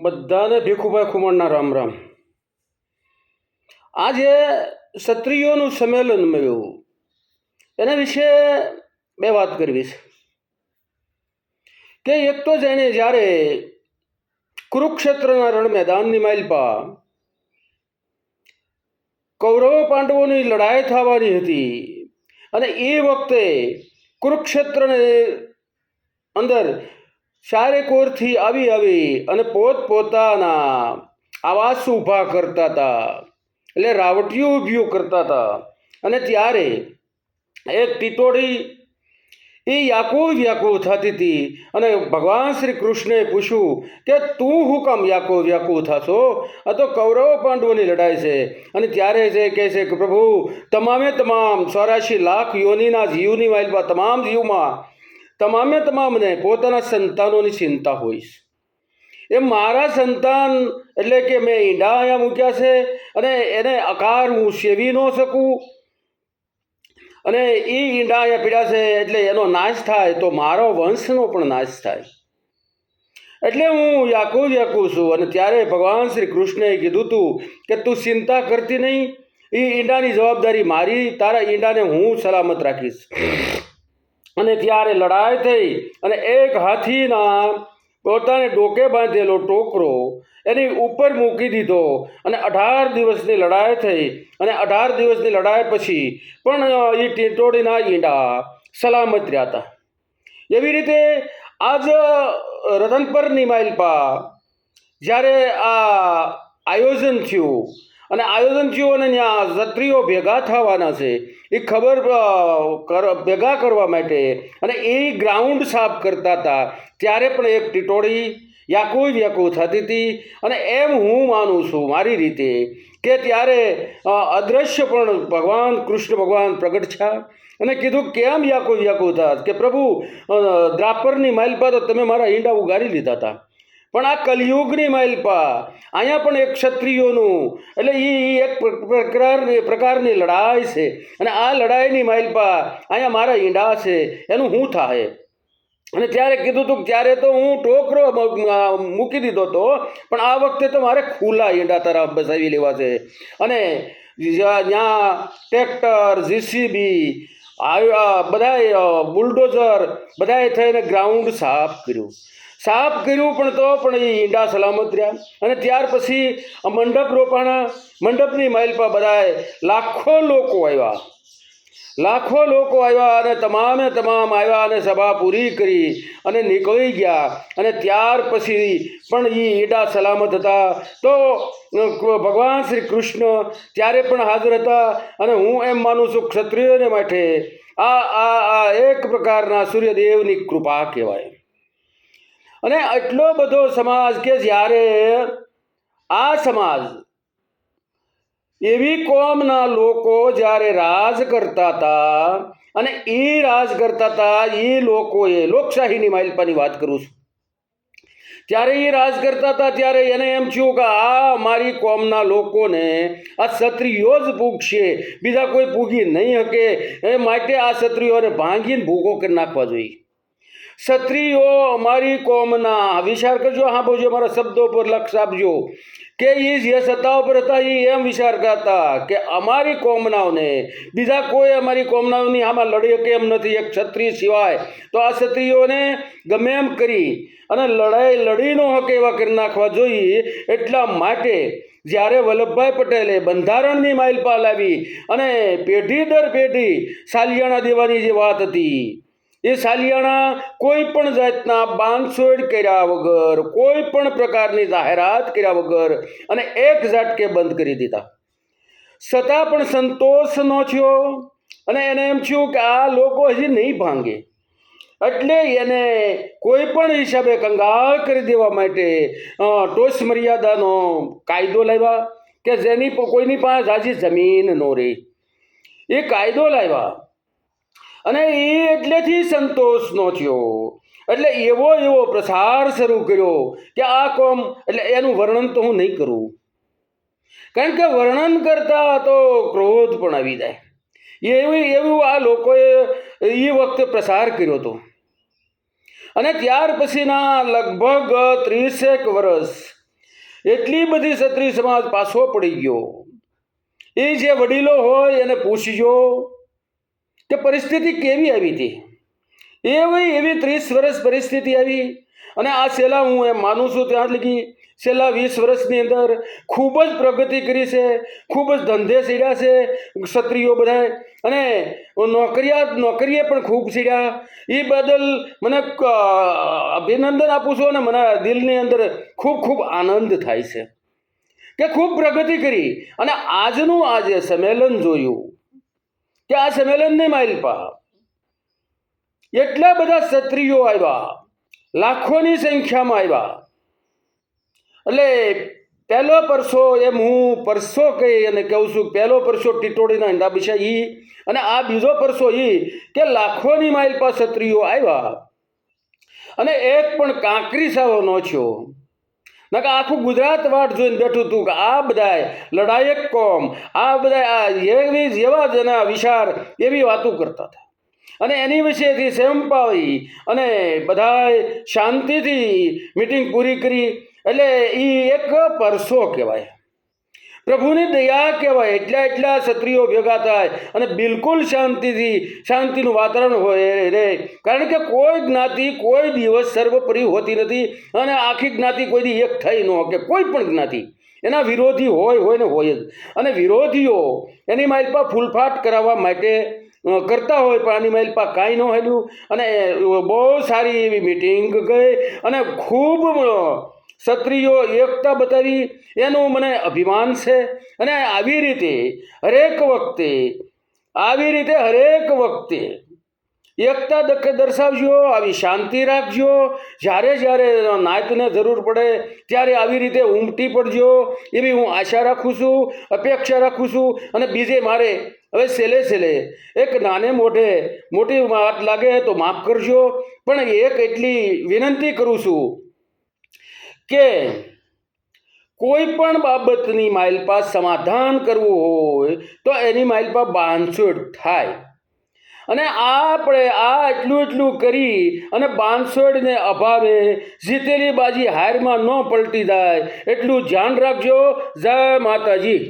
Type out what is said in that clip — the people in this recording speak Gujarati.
બધાને ભીખુભાઈ ખુમણના રામ રામ. આજે ક્ષત્રિયોનું સંમેલન મળ્યું એના વિશે બે વાત કરવી છે કે એક તો જેણે જ્યારે કુરુક્ષેત્રના રણ મેદાનની માલપા કૌરવ પાંડવોની લડાઈ થવાની હતી અને એ વખતે કુરુક્ષેત્રને અંદર ચારે કોરથી આવી અને પોતપોતાના આવાસ ઊભા કરતા હતા, એટલે રાવટીઓ ઊભી કરતા હતા. અને ત્યારે એક ટીટોડી એ વ્યાકુળ થતી હતી અને ભગવાન શ્રી કૃષ્ણે પૂછ્યું કે તું હું કામ વ્યાકુળ થશો? આ તો કૌરવ પાંડવોની લડાઈ છે. અને ત્યારે જે કહે છે કે પ્રભુ તમામે તમામ 84 લાખ યોનિના જીવની વાઇલમાં તમામ જીવમાં તમામને પોતાના સંતાનોની ચિંતા હોય. એ મારા સંતાન એટલે કે મેં ઈંડા અહીંયા મૂક્યા છે અને એને આકાર હું સેવી ન શકું અને એ ઈંડા અહીંયા પીડ્યા છે એટલે એનો નાશ થાય તો મારો વંશનો પણ નાશ થાય, એટલે હું વ્યાકુળ છું. અને ત્યારે ભગવાન શ્રી કૃષ્ણએ કીધું હતું કે તું ચિંતા કરતી નહીં, એ ઈંડાની જવાબદારી મારી, તારા ઈંડાને હું સલામત રાખીશ. અને ત્યારે લડાઈ થઈ અને એક હાથીના પોતાને ડોકે બાંધેલો ટોકરો એની ઉપર મૂકી દીધો અને 18 દિવસની લડાઈ થઈ. અને 18 દિવસની લડાઈ પછી પણ એ ટીટોડીના ઈંડા સલામત રહ્યા હતા. એવી રીતે આજ રતનપરની માઇલપા જ્યારે આ આયોજન થયું અને ત્યાં ક્ષત્રિયો ભેગા થવાના છે એ ખબર ભેગા કરવા માટે અને એ ગ્રાઉન્ડ સાફ કરતા હતા, ત્યારે પણ એક ટીટોડી વ્યાકુળ થતી હતી. અને એમ હું માનું છું મારી રીતે કે ત્યારે અદૃશ્ય પણ ભગવાન કૃષ્ણ ભગવાન પ્રગટ થયા અને કીધું કેમ વ્યાકુળ થાત કે પ્રભુ દ્રાપરની માઇલપા તો તમે મારા ઈંડા ઉગાડી લીધા હતા, પણ આ કલિયુગની માઇલપા અહીંયા પણ એક ક્ષત્રિયોનું એટલે એ એક પ્રકારની લડાઈ છે અને આ લડાઈની માઇલપા અહીંયા મારા ઈંડા છે, એનું શું થાય? અને ત્યારે કીધું હતું ત્યારે તો હું ટોકરો મૂકી દીધો હતો, પણ આ વખતે તો મારે ખુલ્લા ઈંડા તરફ બસાવી લેવા છે. અને ત્યાં ટ્રેક્ટર, જીસીબી, બધાએ બુલડોઝર બધાએ થઈને ગ્રાઉન્ડ સાફ કર્યું પણ તો પણ એ ઈંડા સલામત રહ્યા. અને ત્યાર પછી મંડપ રોપાણા, મંડપની માઇલપા બધાએ લાખો લોકો આવ્યા અને તમામ આવ્યા અને સભા પૂરી કરી અને નીકળી ગયા. અને ત્યાર પછી પણ એ ઈંડા સલામત હતા તો ભગવાન શ્રી કૃષ્ણ ત્યારે પણ હાજર હતા. અને હું એમ માનું છું ક્ષત્રિયોને માટે આ એક પ્રકારના સૂર્યદેવની કૃપા કહેવાય. અને એટલો બધો સમાજ કે જ્યારે આ સમાજ એવી કોમના લોકો જ્યારે રાજ કરતા હતા અને એ રાજ કરતા હતા, એ લોકોએ લોકશાહીની માઇલપાની વાત કરું છું, ત્યારે એ રાજ કરતા હતા ત્યારે એને એમ થયું કે આ મારી કોમના લોકોને આ ક્ષત્રિયો જ પૂગશે, બીજા કોઈ પૂગી નહીં શકે. એ માટે આ ક્ષત્રિયોને ભાંગીને ભૂખો કરી નાખવા જોઈએ. ક્ષત્રિયો અમારી કોમના, વિચાર કરજો, હા બોલજો, મારા શબ્દો પર લક્ષ આપજો કે એ જે સત્તા ઉપર હતા એ એમ વિચાર કરતા કે અમારી કોમનાઓને બીજા કોઈ અમારી કોમનાઓની આમાં લડી શકે એમ નથી એક ક્ષત્રિય સિવાય, તો આ ક્ષત્રિયોને ગમે એમ કરી અને લડાઈ લડી ન હકે એવા કરી નાખવા જોઈએ. એટલા માટે જ્યારે વલ્લભભાઈ પટેલે બંધારણની માઇલપા લાવી અને પેઢી દર પેઢી સાલિયાણા દેવાની જે વાત હતી, એ સાલિયાણા કોઈ પણ જાતના બાંધછોડ કર્યા વગર, કોઈ પણ પ્રકારની જાહેરાત કર્યા વગર અને એક ઝાટકે બંધ કરી દીધા. છતાં પણ સંતોષ ન થયો અને એને એમ થયું કે આ લોકો હજી નહીં ભાંગે, એટલે એને કોઈ પણ હિસાબે કંગાળ કરી દેવા માટે ટોચ મર્યાદાનો કાયદો લાવ્યા કે જેની કોઈની પાસે જાજી જમીન ન રહે, એ કાયદો લાવ્યા. અને એ એટલેથી સંતોષ ન થયો એટલે એવો પ્રસાર શરૂ કર્યો કે આ કોમ, એટલે એનું વર્ણન તો હું નહીં કરું, કારણ કે વર્ણન કરતા તો ક્રોધ પણ આવી જાય. એવું આ લોકોએ એ વખતે પ્રસાર કર્યો હતો. અને ત્યાર પછીના લગભગ 30 વર્ષ એટલી બધી ક્ષત્રિય સમાજ પાછો પડી ગયો. એ જે વડીલો હોય એને પૂછજો કે પરિસ્થિતિ કેવી આવી હતી. એવી 30 વર્ષ પરિસ્થિતિ આવી. અને આ છેલ્લા હું એમ માનું છું ત્યાં લગી છેલ્લા 20 વર્ષની અંદર ખૂબ જ પ્રગતિ કરી છે, ખૂબ જ ધંધે સીડ્યા છે ક્ષત્રિયો બધા, અને નોકરીએ પણ ખૂબ સીડ્યા. એ બદલ મને અભિનંદન આપું છું અને મને દિલની અંદર ખૂબ ખૂબ આનંદ થાય છે કે ખૂબ પ્રગતિ કરી. અને આજનું આ જે સંમેલન જોયું કે આ સંમેલનની માઇલપા એટલા બધા ક્ષત્રિયો આવ્યા, લાખોની સંખ્યામાં આવ્યા. એટલે પહેલો પરસો એમ હું પરસો કહી અને કહું છું, પહેલો પરસો ટીટોડીના ઈંડા બિછા એ, અને આ બીજો પરસો એ કે લાખોની માઇલપા ક્ષત્રિયો આવ્યા અને એક પણ કાંકરી સાવો ન થયો. નકા આખું ગુજરાત વાટ જોઈને બેઠું હતું કે આ બધા લડાયક કોમ, આ બધા એવી જેવા જ એના વિચાર એવી વાતો કરતા હતા. અને એની વિશેથી સંપાવી અને બધાએ શાંતિથી મિટિંગ પૂરી કરી. એટલે એ એક પરસો કહેવાય, પ્રભુની દયા કહેવાય. એટલા ક્ષત્રિયો ભેગા થાય અને બિલકુલ શાંતિનું વાતાવરણ હોય રહે. કારણ કે કોઈ જ્ઞાતિ કોઈ દિવસ સર્વોપરી હોતી નથી, અને આખી જ્ઞાતિ કોઈ દી એક થઈ ન કે કોઈ પણ જ્ઞાતિ એના વિરોધી હોય ને હોય જ. અને વિરોધીઓ એની માઇલપા ફૂલફાટ કરાવવા માટે કરતા હોય, પણ આની માઇલપા કાંઈ ન હેલ્યું. અને બહુ સારી એવી મિટિંગ ગઈ અને ખૂબ ક્ષત્રિયો એકતા બતાવી, એનું મને અભિમાન છે. અને આવી રીતે હરેક વખતે એકતા દર્શાવજો, આવી શાંતિ રાખજો. જ્યારે નાયતને જરૂર પડે ત્યારે આવી રીતે ઉમટી પડજો, એવી હું આશા રાખું છું, અપેક્ષા રાખું છું. અને બીજે મારે હવે છેલ્લે એક નાને મોટી વાત લાગે તો માફ કરજો, પણ એક એટલી વિનંતી કરું છું કે કોઈ પણ બાબતની માઇલપા સમાધાન કરવું હોય તો એની માઇલપા બાંધછોડ થાય. અને આપણે એટલું કરી અને બાંધછોડને અભાવે જીતેલી બાજી હારમાં ન પલટી જાય એટલું ધ્યાન રાખજો. જય માતાજી.